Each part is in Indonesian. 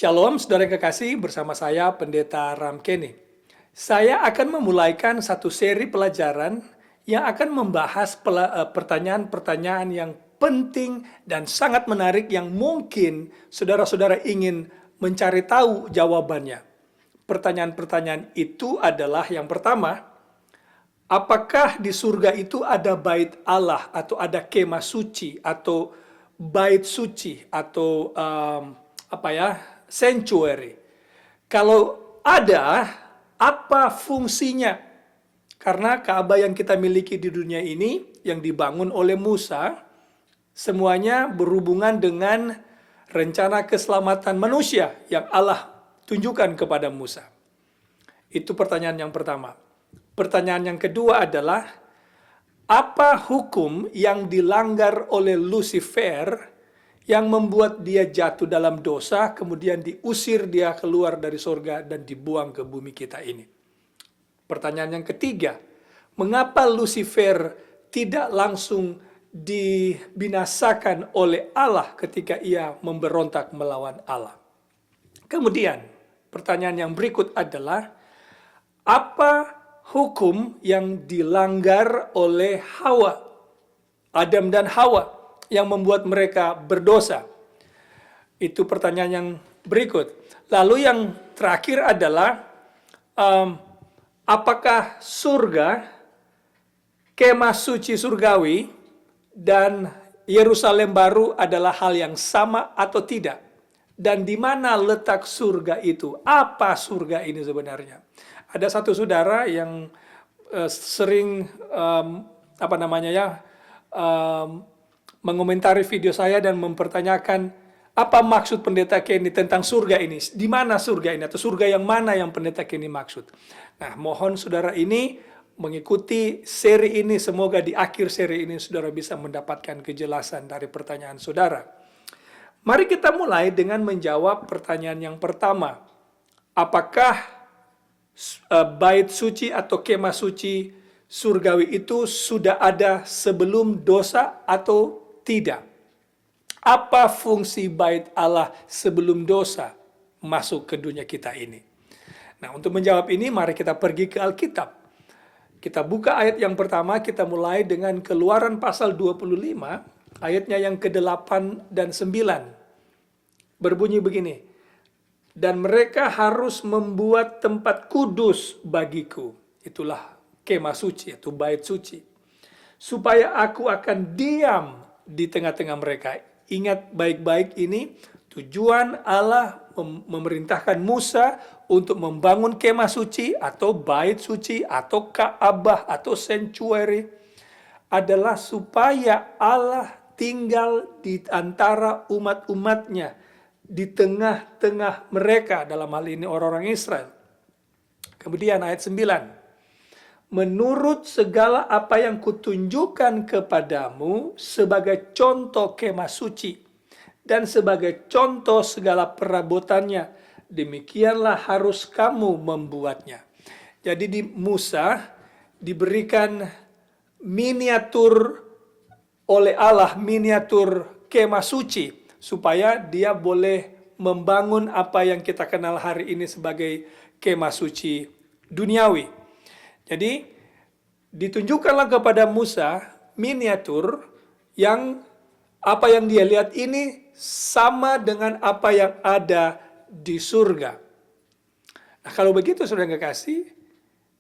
Shalom, saudara yang kekasih, bersama saya Pendeta Ram Kenny. Saya akan memulaikan satu seri pelajaran yang akan membahas pertanyaan-pertanyaan yang penting dan sangat menarik yang mungkin saudara-saudara ingin mencari tahu jawabannya. Pertanyaan-pertanyaan itu adalah yang pertama, apakah di surga itu ada bait Allah atau ada kemah suci atau bait suci atau sanctuary? Kalau ada, apa fungsinya? Karena Ka'bah yang kita miliki di dunia ini yang dibangun oleh Musa, semuanya berhubungan dengan rencana keselamatan manusia yang Allah tunjukkan kepada Musa. Itu pertanyaan yang pertama. Pertanyaan yang kedua adalah, apa hukum yang dilanggar oleh Lucifer yang membuat dia jatuh dalam dosa, kemudian diusir dia keluar dari surga dan dibuang ke bumi kita ini? Pertanyaan yang ketiga, mengapa Lucifer tidak langsung dibinasakan oleh Allah ketika ia memberontak melawan Allah? Kemudian, pertanyaan yang berikut adalah, apa hukum yang dilanggar oleh Hawa, Adam dan Hawa, yang membuat mereka berdosa? Itu pertanyaan yang berikut. Lalu yang terakhir adalah, apakah surga, kemah suci surgawi, dan Yerusalem baru adalah hal yang sama atau tidak? Dan di mana letak surga itu? Apa surga ini sebenarnya? Ada satu saudara yang sering mengomentari video saya dan mempertanyakan, apa maksud Pendeta Kenny tentang surga ini? Di mana surga ini? Atau surga yang mana yang Pendeta Kenny maksud? Nah, mohon saudara ini mengikuti seri ini. Semoga di akhir seri ini saudara bisa mendapatkan kejelasan dari pertanyaan saudara. Mari kita mulai dengan menjawab pertanyaan yang pertama. Apakah bait suci atau kemah suci surgawi itu sudah ada sebelum dosa atau tidak? Apa fungsi bait Allah sebelum dosa masuk ke dunia kita ini? Nah, untuk menjawab ini, mari kita pergi ke Alkitab. Kita buka ayat yang pertama, kita mulai dengan Keluaran pasal 25, ayatnya yang ke-8 dan 9. Berbunyi begini, dan mereka harus membuat tempat kudus bagiku. Itulah kemah suci, itu bait suci. Supaya aku akan diam di tengah-tengah mereka. Ingat baik-baik ini, tujuan Allah memerintahkan Musa untuk membangun kemah suci atau bait suci atau Ka'bah atau sanctuary adalah supaya Allah tinggal di antara umat-umatnya, di tengah-tengah mereka, dalam hal ini orang-orang Israel. Kemudian ayat 9. Menurut segala apa yang kutunjukkan kepadamu sebagai contoh kemah suci dan sebagai contoh segala perabotannya, demikianlah harus kamu membuatnya. Jadi di Musa diberikan miniatur oleh Allah, miniatur kemah suci, supaya dia boleh membangun apa yang kita kenal hari ini sebagai kemah suci duniawi. Jadi ditunjukkanlah kepada Musa miniatur yang apa yang dia lihat ini sama dengan apa yang ada di surga. Nah, kalau begitu saudara yang kekasih,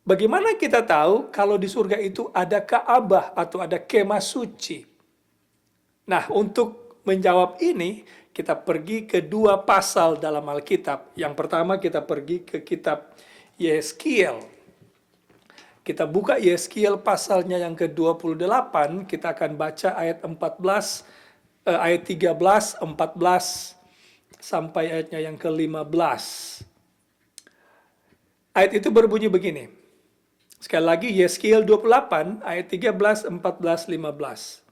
bagaimana kita tahu kalau di surga itu ada Ka'bah atau ada kemah suci? Nah, untuk menjawab ini, kita pergi ke dua pasal dalam Alkitab. Yang pertama kita pergi ke kitab Yeskiel. Kita buka Yeskiel pasalnya yang ke-28, kita akan baca ayat 13, 14 sampai ayatnya yang ke-15. Ayat itu berbunyi begini. Sekali lagi Yeskiel 28 ayat 13, 14, 15.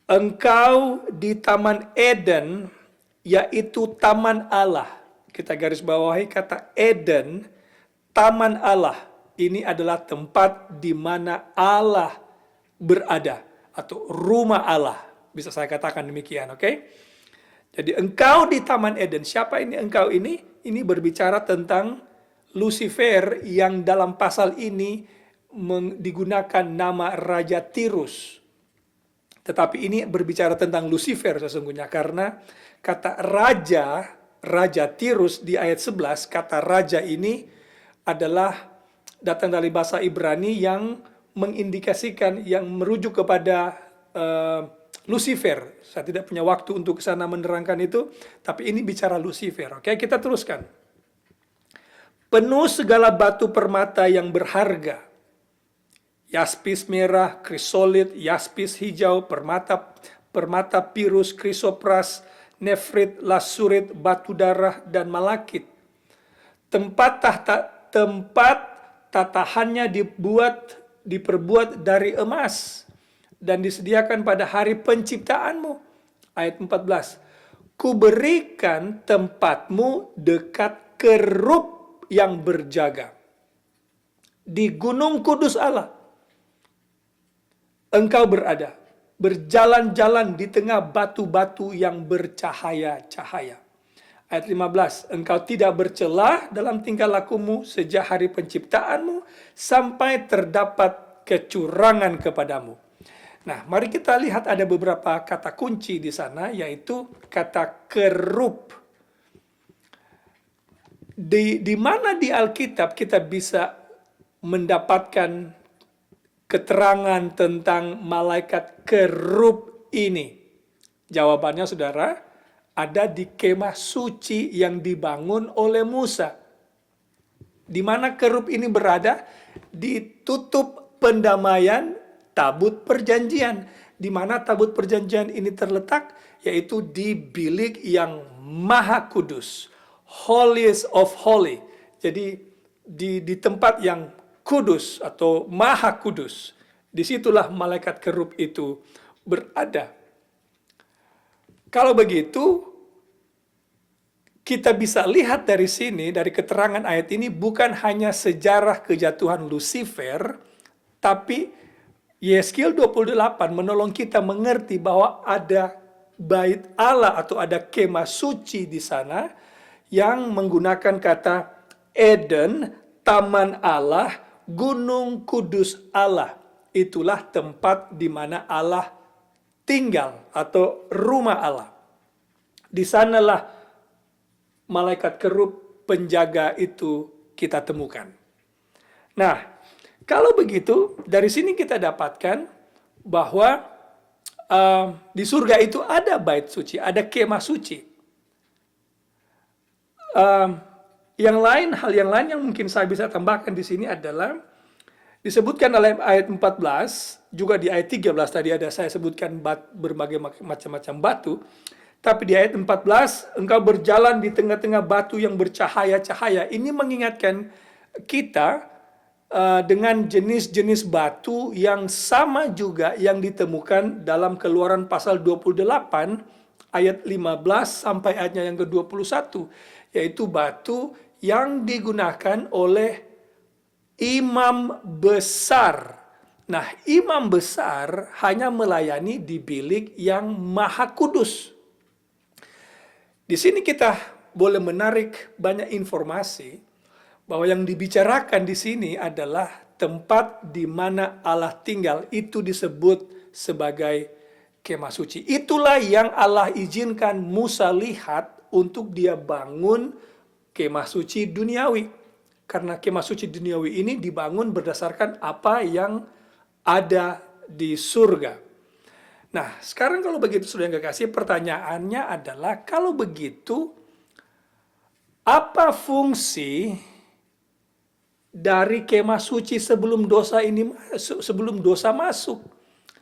Engkau di Taman Eden, yaitu Taman Allah. Kita garis bawahi kata Eden, Taman Allah. Ini adalah tempat di mana Allah berada, atau rumah Allah. Bisa saya katakan demikian, oke? Jadi engkau di Taman Eden. Siapa ini engkau ini? Ini berbicara tentang Lucifer yang dalam pasal ini digunakan nama Raja Tirus. Tetapi ini berbicara tentang Lucifer sesungguhnya, karena kata Raja Tirus di ayat 11, kata raja ini adalah datang dari bahasa Ibrani yang mengindikasikan, yang merujuk kepada Lucifer. Saya tidak punya waktu untuk ke sana menerangkan itu, tapi ini bicara Lucifer. Oke, kita teruskan. Penuh segala batu permata yang berharga, yaspis merah, krisolit, yaspis hijau, permata pirus, krisopras, nefrit, lasurit, batu darah, dan malakit. Tempat tatahannya diperbuat dari emas dan disediakan pada hari penciptaanmu. Ayat 14. Kuberikan tempatmu dekat kerub yang berjaga di gunung kudus Allah. Engkau berada, berjalan-jalan di tengah batu-batu yang bercahaya-cahaya. Ayat 15, engkau tidak bercelah dalam tingkah lakumu sejak hari penciptaanmu sampai terdapat kecurangan kepadamu. Nah, mari kita lihat ada beberapa kata kunci di sana, yaitu kata kerub. Di mana di Alkitab kita bisa mendapatkan keterangan tentang malaikat kerub ini? Jawabannya saudara, ada di kemah suci yang dibangun oleh Musa. Di mana kerub ini berada? Ditutup pendamaian tabut perjanjian. Di mana tabut perjanjian ini terletak? Yaitu di bilik yang maha kudus. Holiest of holy. Jadi di tempat yang kudus atau maha kudus. Disitulah malaikat kerub itu berada. Kalau begitu, kita bisa lihat dari sini, dari keterangan ayat ini, bukan hanya sejarah kejatuhan Lucifer, tapi Yeskiel 28 menolong kita mengerti bahwa ada bait Allah atau ada kemah suci di sana yang menggunakan kata Eden, taman Allah, gunung kudus Allah. Itulah tempat di mana Allah tinggal atau rumah Allah. Di sanalah malaikat kerub penjaga itu kita temukan. Nah, kalau begitu, dari sini kita dapatkan bahwa di surga itu ada bait suci, ada kemah suci. Hal yang lain yang mungkin saya bisa tambahkan di sini adalah disebutkan dalam ayat 14, juga di ayat 13 tadi ada saya sebutkan berbagai macam-macam batu. Tapi di ayat 14, engkau berjalan di tengah-tengah batu yang bercahaya-cahaya. Ini mengingatkan kita dengan jenis-jenis batu yang sama juga yang ditemukan dalam Keluaran pasal 28 ayat 15 sampai ayatnya yang ke-21, yaitu batu yang digunakan oleh imam besar. Nah, imam besar hanya melayani di bilik yang maha kudus. Di sini kita boleh menarik banyak informasi bahwa yang dibicarakan di sini adalah tempat di mana Allah tinggal. Itu disebut sebagai kemah suci. Itulah yang Allah izinkan Musa lihat untuk dia bangun kemah suci duniawi. Karena kemah suci duniawi ini dibangun berdasarkan apa yang ada di surga. Nah, sekarang kalau begitu sudah yang kekasih, pertanyaannya adalah kalau begitu, apa fungsi dari kemah suci sebelum dosa masuk?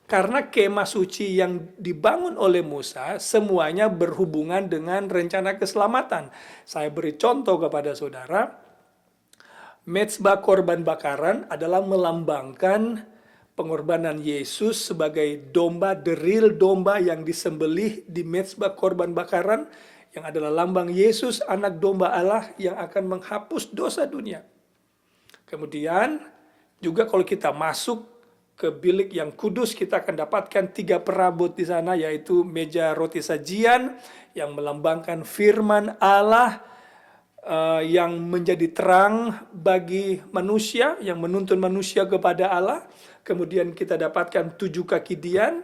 Karena kemah suci yang dibangun oleh Musa semuanya berhubungan dengan rencana keselamatan. Saya beri contoh kepada saudara, mezbah korban bakaran adalah melambangkan pengorbanan Yesus sebagai domba, deril domba yang disembelih di mezbah korban bakaran, yang adalah lambang Yesus, anak domba Allah yang akan menghapus dosa dunia. Kemudian juga kalau kita masuk ke bilik yang kudus, kita akan dapatkan 3 perabot di sana, yaitu meja roti sajian yang melambangkan firman Allah, yang menjadi terang bagi manusia, yang menuntun manusia kepada Allah. Kemudian kita dapatkan 7 kaki dian,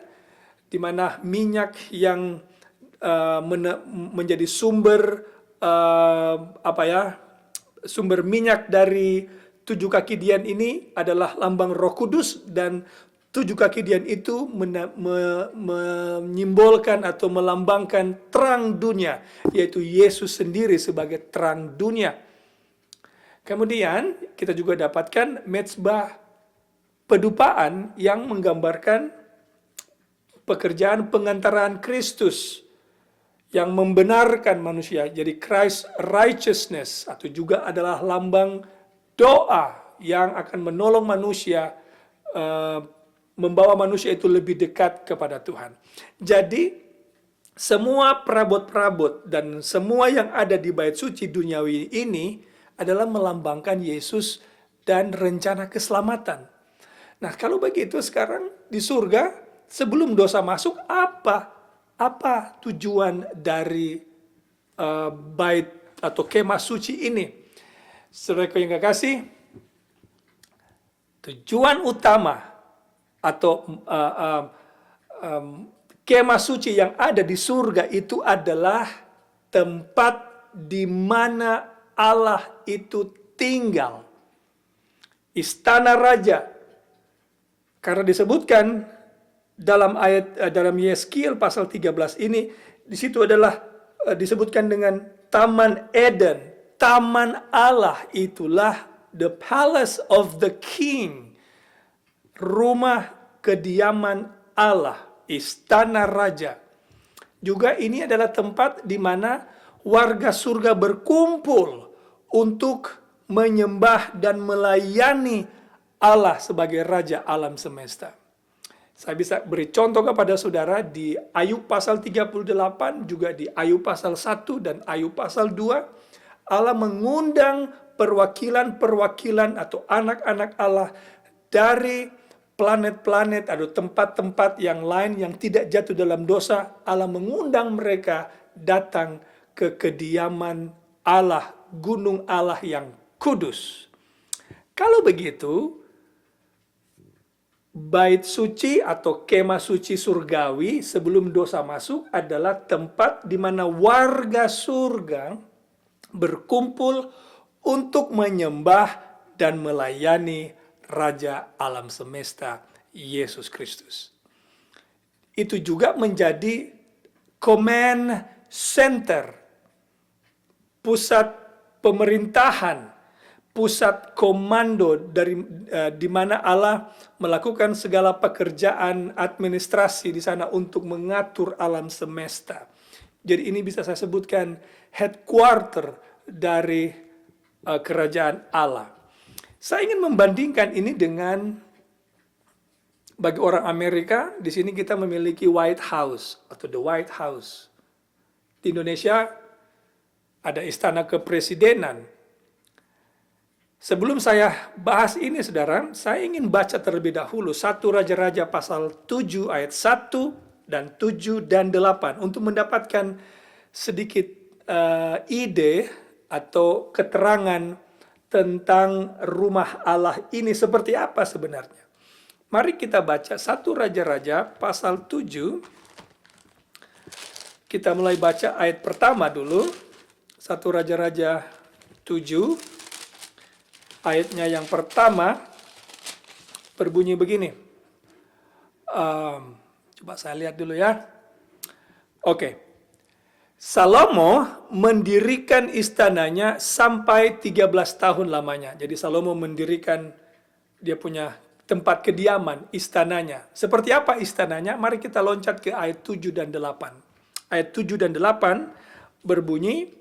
di mana minyak yang menjadi sumber sumber minyak dari 7 kaki dian ini adalah lambang Roh Kudus, dan 7 kaki dian itu menyimbolkan atau melambangkan terang dunia, yaitu Yesus sendiri sebagai terang dunia. Kemudian kita juga dapatkan mezbah pedupaan yang menggambarkan pekerjaan pengantaran Kristus yang membenarkan manusia. Jadi Christ righteousness, atau juga adalah lambang doa yang akan menolong manusia, membawa manusia itu lebih dekat kepada Tuhan. Jadi semua perabot-perabot dan semua yang ada di bait suci duniawi ini adalah melambangkan Yesus dan rencana keselamatan. Nah, kalau begitu sekarang di surga, sebelum dosa masuk, apa tujuan dari bait atau kemah suci ini? Saudaraku yang kekasih, tujuan utama atau kemah suci yang ada di surga itu adalah tempat di mana Allah itu tinggal. Istana raja. Karena disebutkan dalam Yeskiel pasal 13 ini, di situ adalah disebutkan dengan Taman Eden, taman Allah, itulah the palace of the king, rumah kediaman Allah, istana raja. Juga ini adalah tempat di mana warga surga berkumpul untuk menyembah dan melayani Allah sebagai raja alam semesta. Saya bisa beri contoh kepada saudara di Ayub pasal 38, juga di Ayub pasal 1 dan Ayub pasal 2. Allah mengundang perwakilan-perwakilan atau anak-anak Allah dari planet-planet atau tempat-tempat yang lain yang tidak jatuh dalam dosa. Allah mengundang mereka datang ke kediaman Allah, gunung Allah yang kudus. Kalau begitu, bait suci atau kemah suci surgawi sebelum dosa masuk adalah tempat di mana warga surga berkumpul untuk menyembah dan melayani Raja alam semesta, Yesus Kristus. Itu juga menjadi command center, pusat pemerintahan, pusat komando di mana Allah melakukan segala pekerjaan administrasi di sana untuk mengatur alam semesta. Jadi ini bisa saya sebutkan headquarter dari kerajaan Allah. Saya ingin membandingkan ini dengan, bagi orang Amerika, di sini kita memiliki White House atau the White House. Di Indonesia ada istana kepresidenan. Sebelum saya bahas ini, saudara, saya ingin baca terlebih dahulu 1 Raja-Raja pasal 7 ayat 1 dan 7 dan 8 untuk mendapatkan sedikit ide atau keterangan tentang rumah Allah ini seperti apa sebenarnya. Mari kita baca 1 Raja-Raja pasal 7. Kita mulai baca ayat pertama dulu. 1 Raja-Raja 7. Ayatnya yang pertama berbunyi begini. Coba saya lihat dulu ya. Oke. Salomo mendirikan istananya sampai 13 tahun lamanya. Jadi Salomo mendirikan, dia punya tempat kediaman, istananya. Seperti apa istananya? Mari kita loncat ke ayat 7 dan 8. Ayat 7 dan 8 berbunyi,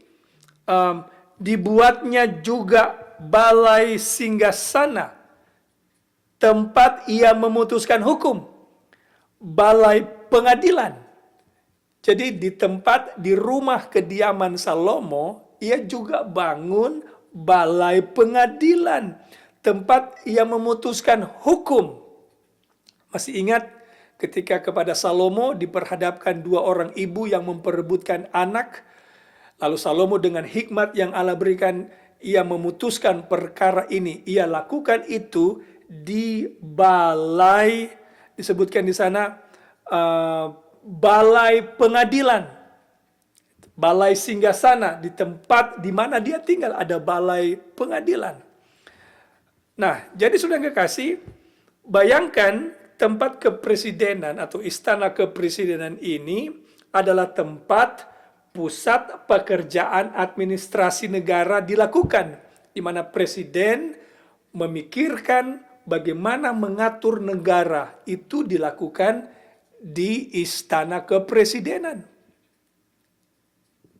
dibuatnya juga balai singgasana, tempat ia memutuskan hukum, balai pengadilan. Jadi di rumah kediaman Salomo, ia juga bangun balai pengadilan, tempat ia memutuskan hukum. Masih ingat ketika kepada Salomo diperhadapkan dua orang ibu yang memperebutkan anak, lalu Salomo dengan hikmat yang Allah berikan, ia memutuskan perkara ini. Ia lakukan itu di balai, disebutkan di sana, balai pengadilan, balai singgasana, di tempat di mana dia tinggal ada balai pengadilan. Nah, jadi sudah kekasih, bayangkan tempat kepresidenan atau istana kepresidenan ini adalah tempat pusat pekerjaan administrasi negara dilakukan, di mana presiden memikirkan bagaimana mengatur negara, itu dilakukan di istana kepresidenan.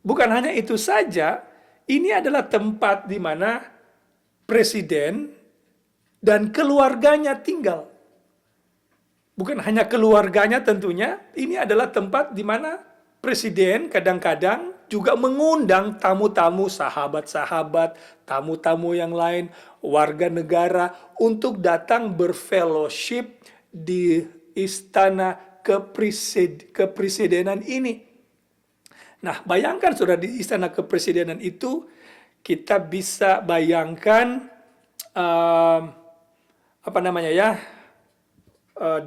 Bukan hanya itu saja, ini adalah tempat di mana presiden dan keluarganya tinggal. Bukan hanya keluarganya tentunya, ini adalah tempat di mana presiden kadang-kadang juga mengundang tamu-tamu, sahabat-sahabat, tamu-tamu yang lain, warga negara untuk datang berfellowship di istana kepresidenan ini. Nah, bayangkan sudah di istana kepresidenan itu, kita bisa bayangkan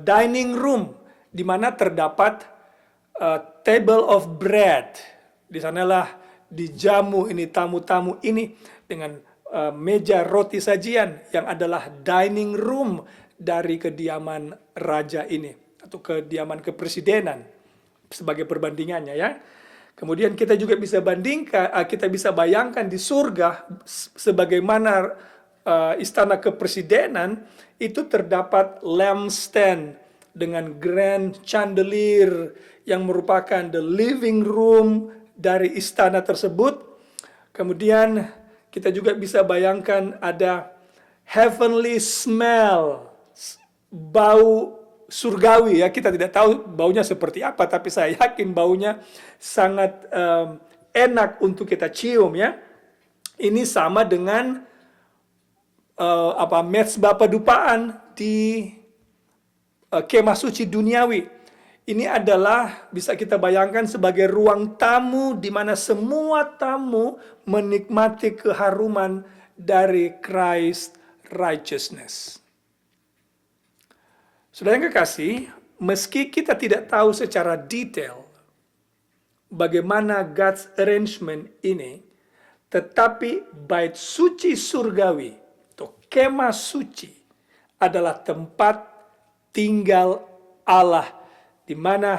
dining room di mana terdapat table of bread. Di sanalah dijamu ini tamu-tamu ini dengan meja roti sajian yang adalah dining room dari kediaman raja ini atau kediaman kepresidenan sebagai perbandingannya ya. Kemudian kita juga bisa bandingkan, kita bisa bayangkan di surga sebagaimana istana kepresidenan itu terdapat lampstand dengan grand chandelier yang merupakan the living room dari istana tersebut. Kemudian kita juga bisa bayangkan ada heavenly smell, bau surgawi ya. Kita tidak tahu baunya seperti apa, tapi saya yakin baunya sangat enak untuk kita cium ya. Ini sama dengan mezbah padupaan di kemah suci duniawi. Ini adalah bisa kita bayangkan sebagai ruang tamu di mana semua tamu menikmati keharuman dari Christ righteousness. Saudara yang kekasih, meski kita tidak tahu secara detail bagaimana God's arrangement ini, tetapi bait suci surgawi kemah suci adalah tempat tinggal Allah, di mana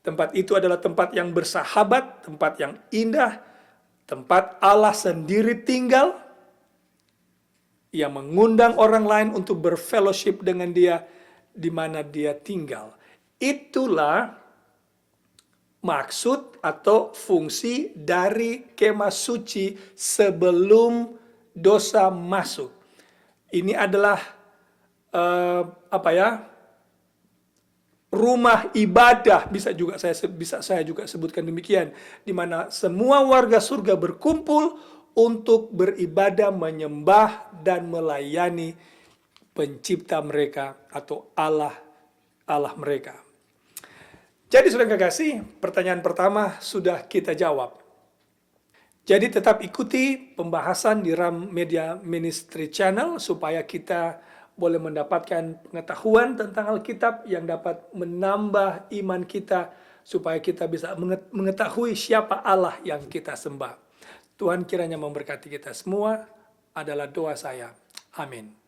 tempat itu adalah tempat yang bersahabat, tempat yang indah, tempat Allah sendiri tinggal. Ia mengundang orang lain untuk berfellowship dengan dia di mana dia tinggal. Itulah maksud atau fungsi dari kemah suci sebelum dosa masuk. Ini adalah rumah ibadah, bisa saya juga sebutkan demikian, di mana semua warga surga berkumpul untuk beribadah, menyembah dan melayani pencipta mereka atau Allah mereka. Jadi saudara kekasih, pertanyaan pertama sudah kita jawab. Jadi tetap ikuti pembahasan di Ram Media Ministry Channel supaya kita boleh mendapatkan pengetahuan tentang Alkitab yang dapat menambah iman kita supaya kita bisa mengetahui siapa Allah yang kita sembah. Tuhan kiranya memberkati kita semua, adalah doa saya. Amin.